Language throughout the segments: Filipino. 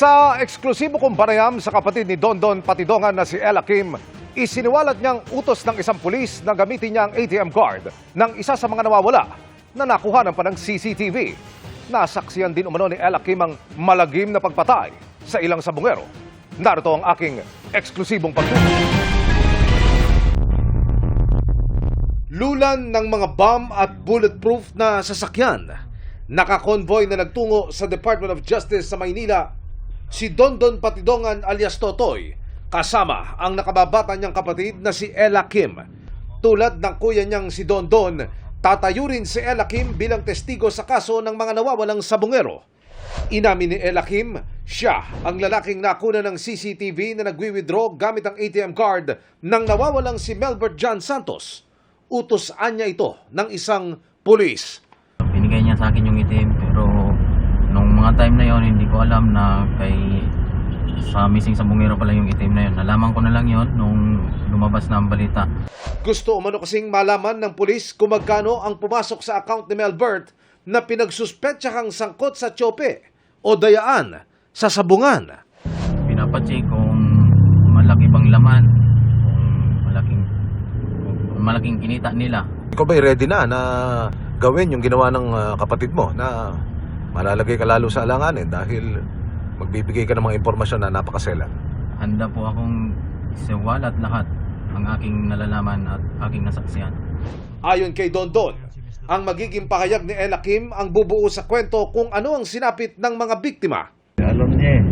Sa eksklusibo kong panayam sa kapatid ni Dondon Patidongan na si Ella Kim, isiniwalat niyang utos ng isang pulis na gamitin niya ang ATM card ng isa sa mga nawawala na nakuhanan pa ng CCTV. Nasaksiyan din umano ni Ella Kim ang malagim na pagpatay sa ilang sabungero. Narito ang aking eksklusibong pagtutok. Lulan ng mga bomb at bulletproof na sasakyan. Nakakonvoy na nagtungo sa Department of Justice sa Maynila si Dondon Patidongan alias Totoy, kasama ang nakababata niyang kapatid na si Ella Kim. Tulad ng kuya niyang si Dondon, tatayo rin si Ella Kim bilang testigo sa kaso ng mga nawawalang sabungero. Inamin ni Ella Kim, siya ang lalaking nakuna ng CCTV na nagwi-withdraw gamit ang ATM card ng nawawalang si Melbert John Santos. Utos-an niya ito ng isang pulis. Binigay niya sa akin yung itim, pero nung mga time na yon hindi ko alam na sa missing sabungero pala yung itim na yon. Nalaman ko na lang yon nung lumabas na ang balita. Gusto umano kasing malaman ng pulis kung magkano ang pumasok sa account ni Melbert na pinagsuspetsahang sangkot sa tsope o dayaan sa sabungan. Pinapacheck kung malaki bang laman, kung malaking kinita nila. Ikaw ba'y ready na gawin yung ginawa ng kapatid mo na malalagay ka lalo sa alanganin dahil magbibigay ka ng mga impormasyon na napakaselan? Handa po akong siwalat lahat ang aking nalalaman at aking nasaksihan. Ayon kay Dondon, ang magiging pahayag ni Ella Kim ang bubuo sa kwento kung ano ang sinapit ng mga biktima. Alam niya eh.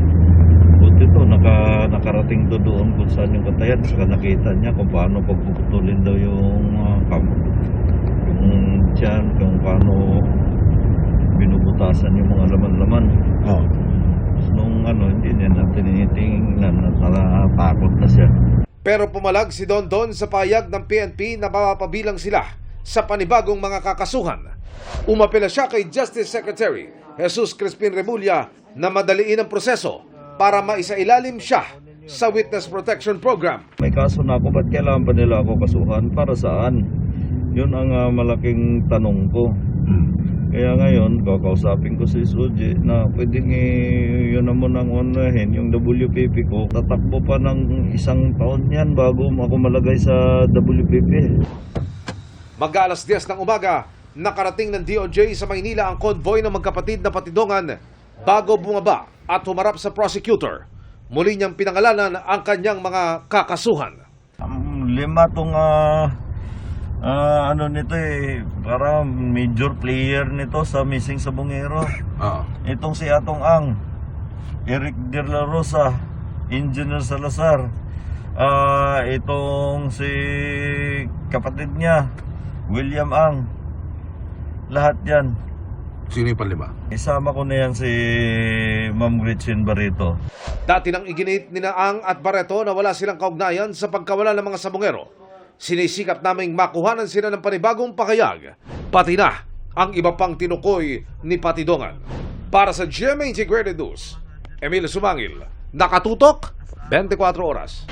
Buti ito, nakarating doon kung saan yung katayan. Saka nakita niya kung paano pagpuputulin daw yung tiyan, kung paano binubutasan yung mga laman-laman. Oh. Nung hindi niya na tinitingnan at natatakot na siya. Pero pumalag si Dondon sa pahayag ng PNP na mapapabilang sila sa panibagong mga kakasuhan. Umapela siya kay Justice Secretary Jesus Crispin Remulla na madaliin ang proseso para maisailalim siya sa Witness Protection Program. May kaso na ako, ba't kailangan pa nila ako kasuhan? Para saan? Yun ang malaking tanong ko. Kaya ngayon, kakausapin ko si Suji na pwedeng yun naman ang unahin, yung WPP ko. Tatakbo pa ng 1 taon yan bago ako malagay sa WPP. Mag-alas 10 ng umaga, nakarating ng DOJ sa Maynila ang convoy ng magkapatid na Patidongan bago bumaba at humarap sa prosecutor. Muli niyang pinangalanan ang kanyang mga kakasuhan. 5 tong nito para major player nito sa missing sabungero. Itong si Atong Ang, Eric De La Rosa, Engineer Salazar, itong si kapatid niya, William Ang. Lahat yan. Sino yung panlima? Isama ko na yan si Ma'am Gretchen Barreto. Dati nang iginit ni Ang at Barreto na wala silang kaugnayan sa pagkawala ng mga sabungero. Sinisikap naming makuhanan sila ng panibagong pakayag, pati na ang iba pang tinukoy ni Patidongan. Para sa GMA Integrated News, Emil Sumangil, nakatutok 24 oras.